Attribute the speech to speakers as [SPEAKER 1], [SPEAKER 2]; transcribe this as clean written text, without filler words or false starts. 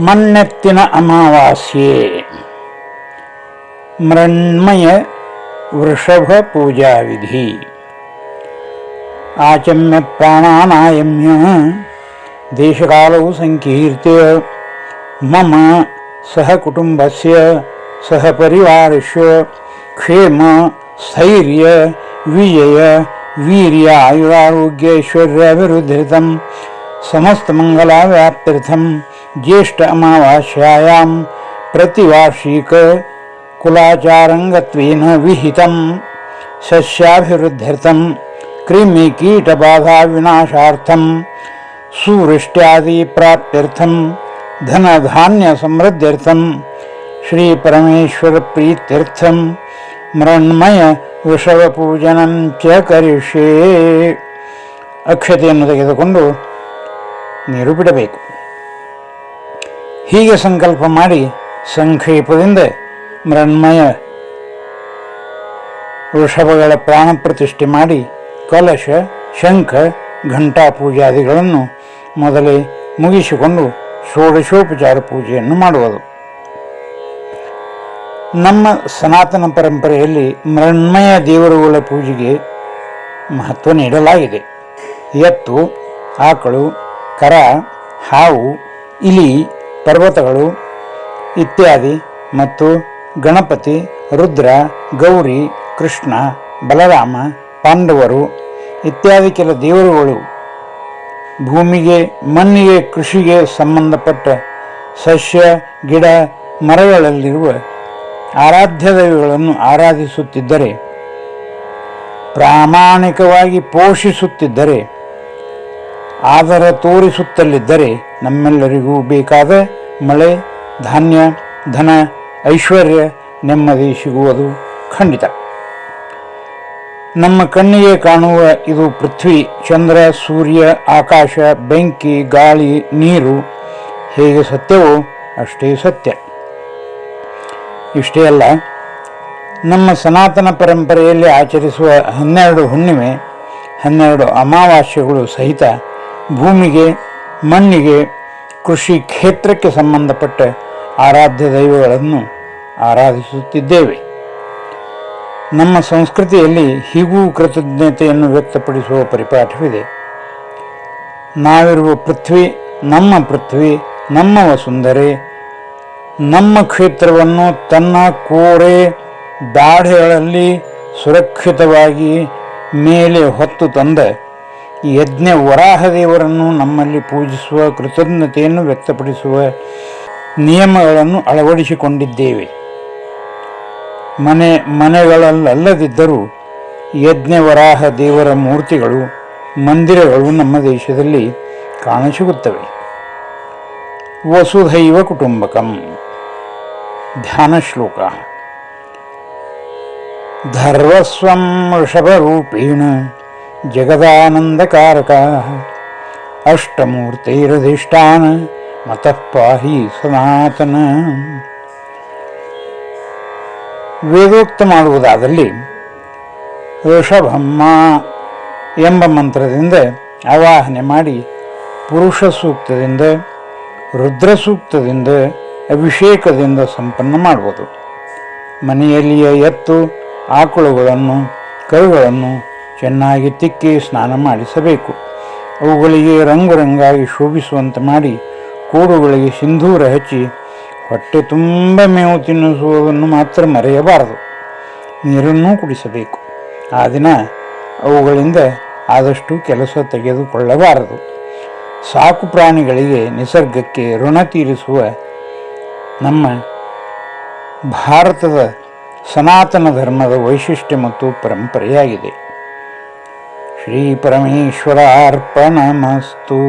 [SPEAKER 1] ಮಣ್ಣೆತ್ತಿನ ಅಮಾವಾಸ್ಯೆ ಮೃಣ್ಮಯ ವೃಷಭ ಪೂಜಾ ವಿಧಿ. ಆಚಮ್ಯ ಪ್ರಾಣಾನಾಯಮ್ಯ ದೇಶಕಾಲವು ಸಂಕೀರ್ತ್ಯ ಮಮ ಸಹ ಕುಟುಂಬಸ್ಯ ಸಹ ಪರಿವಾರಸ್ಯ ಕ್ಷೇಮ ಸ್ಥೈರ್ಯ ವಿಜಯ ವೀರ್ಯ ಆಯುರಾರೋಗ್ಯ ಐಶ್ವರ್ಯಾಭಿವೃದ್ಧಿರ್ಥಂ ಸಮಸ್ತಮಂಗಲಾವ್ಯಾಪ್ತ್ಯರ್ಥಂ ಜ್ಯೇಷ್ಠ ಅಮಾವಾಸ್ಯಾಯಾಂ ಪ್ರತಿವಾರ್ಷಿಕ ಕುಲಾಚಾರಂಗತ್ವೇನ ವಿಹಿತಂ ಸಸ್ಯಾಭಿವೃದ್ಧ್ಯರ್ಥಂ ಕ್ರಿಮಿ ಕೀಟಬಾಧಾ ವಿನಾಶಾರ್ಥಂ ಸುವೃಷ್ಟ್ಯಾದಿ ಪ್ರಾಪ್ತ್ಯರ್ಥಂ ಧನಧಾನ್ಯ ಸಮೃದ್ಧ್ಯರ್ಥಂ ಶ್ರೀ ಪರಮೇಶ್ವರ ಪ್ರೀತ್ಯರ್ಥಂ ಮೃಣ್ಮಯ ವೃಷಭ ಪೂಜನಂ ಚ ಕರಿಷ್ಯೇ. ಅಕ್ಷತೆಯನ್ನು ತೆಗೆದುಕೊಂಡು ನೀರು ಬಿಡಬೇಕು. ಹೀಗೆ ಸಂಕಲ್ಪ ಮಾಡಿ ಸಂಕ್ಷೇಪದಿಂದ ಮೃಣ್ಮಯ ವೃಷಭಗಳ ಪ್ರಾಣ ಪ್ರತಿಷ್ಠೆ ಮಾಡಿ ಕಲಶ ಶಂಖ ಘಂಟಾ ಪೂಜಾದಿಗಳನ್ನು ಮೊದಲೇ ಮುಗಿಸಿಕೊಂಡು ಷೋಡಶೋಪಚಾರ ಪೂಜೆಯನ್ನು ಮಾಡುವುದು. ನಮ್ಮ ಸನಾತನ ಪರಂಪರೆಯಲ್ಲಿ ಮೃಣ್ಮಯ ದೇವರುಗಳ ಪೂಜೆಗೆ ಮಹತ್ವ ನೀಡಲಾಗಿದೆ. ಎತ್ತು, ಆಕಳು, ಕರ, ಹಾವು, ಇಲಿ, ಪರ್ವತಗಳು ಇತ್ಯಾದಿ ಮತ್ತು ಗಣಪತಿ, ರುದ್ರ, ಗೌರಿ, ಕೃಷ್ಣ, ಬಲರಾಮ, ಪಾಂಡವರು ಇತ್ಯಾದಿ ಕೆಲ ದೇವರುಗಳು ಭೂಮಿಗೆ, ಮಣ್ಣಿಗೆ, ಕೃಷಿಗೆ ಸಂಬಂಧಪಟ್ಟ ಸಸ್ಯ, ಗಿಡ, ಮರಗಳಲ್ಲಿರುವ ಆರಾಧ್ಯ ದೈವಗಳನ್ನು ಆರಾಧಿಸುತ್ತಿದ್ದರೆ, ಪ್ರಾಮಾಣಿಕವಾಗಿ ಪೋಷಿಸುತ್ತಿದ್ದರೆ, ಆದರ ತೋರಿಸುತ್ತಲಿದ್ದರೆ ನಮ್ಮೆಲ್ಲರಿಗೂ ಬೇಕಾದ ಮಳೆ, ಧಾನ್ಯ, ಧನ, ಐಶ್ವರ್ಯ, ನೆಮ್ಮದಿ ಸಿಗುವುದು ಖಂಡಿತ. ನಮ್ಮ ಕಣ್ಣಿಗೆ ಕಾಣುವ ಇದು ಪೃಥ್ವಿ, ಚಂದ್ರ, ಸೂರ್ಯ, ಆಕಾಶ, ಬೆಂಕಿ, ಗಾಳಿ, ನೀರು ಹೇಗೆ ಸತ್ಯವೋ ಅಷ್ಟೇ ಸತ್ಯ. ಇಷ್ಟೇ ಅಲ್ಲ, ನಮ್ಮ ಸನಾತನ ಪರಂಪರೆಯಲ್ಲಿ ಆಚರಿಸುವ 12 ಹುಣ್ಣಿಮೆ, 12 ಅಮಾವಾಸ್ಯೆಗಳು ಸಹಿತ ಭೂಮಿಗೆ, ಮಣ್ಣಿಗೆ, ಕೃಷಿ ಕ್ಷೇತ್ರಕ್ಕೆ ಸಂಬಂಧಪಟ್ಟ ಆರಾಧ್ಯ ದೈವಗಳನ್ನು ಆರಾಧಿಸುತ್ತಿದ್ದೇವೆ. ನಮ್ಮ ಸಂಸ್ಕೃತಿಯಲ್ಲಿ ಹೀಗೂ ಕೃತಜ್ಞತೆಯನ್ನು ವ್ಯಕ್ತಪಡಿಸುವ ಪರಿಪಾಠವಿದೆ. ನಾವಿರುವ ಪೃಥ್ವಿ, ನಮ್ಮ ವಸುಂಧರೆ, ನಮ್ಮ ಕ್ಷೇತ್ರವನ್ನು ತನ್ನ ಕೋರೆ ದಾಢೆಗಳಲ್ಲಿ ಸುರಕ್ಷಿತವಾಗಿ ಮೇಲೆ ಹೊತ್ತು ತಂದ ಯಜ್ಞ ವರಾಹದೇವರನ್ನು ನಮ್ಮಲ್ಲಿ ಪೂಜಿಸುವ, ಕೃತಜ್ಞತೆಯನ್ನು ವ್ಯಕ್ತಪಡಿಸುವ ನಿಯಮಗಳನ್ನು ಅಳವಡಿಸಿಕೊಂಡಿದ್ದೇವೆ. ಮನೆಗಳಲ್ಲದಿದ್ದರೂ ಯಜ್ಞ ವರಾಹ ದೇವರ ಮೂರ್ತಿಗಳು, ಮಂದಿರಗಳು ನಮ್ಮ ದೇಶದಲ್ಲಿ ಕಾಣಸಿಗುತ್ತವೆ. ವಸುಧೈವ ಕುಟುಂಬಕಂ. ಧ್ಯಾನ ಶ್ಲೋಕ. ಧರ್ವಸ್ವಂ ವೃಷಭರೂಪೇಣ ಜಗದಾನಂದಕಾರಕ ಅಷ್ಟಮೂರ್ತೈರಧಿಷ್ಠಾನ ಮತಃ ಪಾಹಿ ಸನಾತನ. ವೇದೋಕ್ತ ಮಾಡುವುದಾದಲ್ಲಿ ಋಷಭಮ್ಮ ಎಂಬ ಮಂತ್ರದಿಂದ ಆವಾಹನೆ ಮಾಡಿ ಪುರುಷ ಸೂಕ್ತದಿಂದ, ರುದ್ರ ಸೂಕ್ತದಿಂದ, ಅಭಿಷೇಕದಿಂದ ಸಂಪನ್ನ ಮಾಡುವುದು. ಮನೆಯಲ್ಲಿಯ ಎತ್ತು, ಆಕಳುಗಳನ್ನು, ಕರುಗಳನ್ನು ಚೆನ್ನಾಗಿ ತಿಕ್ಕಿ ಸ್ನಾನ ಮಾಡಿಸಬೇಕು. ಅವುಗಳಿಗೆ ರಂಗುರಂಗಾಗಿ ಶೋಭಿಸುವಂತೆ ಮಾಡಿ ಕೂಡುಗಳಿಗೆ ಸಿಂಧೂರ ಹಚ್ಚಿ ಹೊಟ್ಟೆ ತುಂಬ ಮೇವು ತಿನ್ನಿಸುವುದನ್ನು ಮಾತ್ರ ಮರೆಯಬಾರದು. ನೀರನ್ನೂ ಕುಡಿಸಬೇಕು. ಆ ದಿನ ಅವುಗಳಿಂದ ಆದಷ್ಟು ಕೆಲಸ ತೆಗೆದುಕೊಳ್ಳಬಾರದು. ಸಾಕು ಪ್ರಾಣಿಗಳಿಗೆ, ನಿಸರ್ಗಕ್ಕೆ ಋಣ ತೀರಿಸುವ ನಮ್ಮ ಭಾರತದ ಸನಾತನ ಧರ್ಮದ ವೈಶಿಷ್ಟ್ಯ ಮತ್ತು ಪರಂಪರೆಯಾಗಿದೆ. ಶ್ರೀ ಪರಮೇಶ್ವರ ಅರ್ಪಣಮಸ್ತು.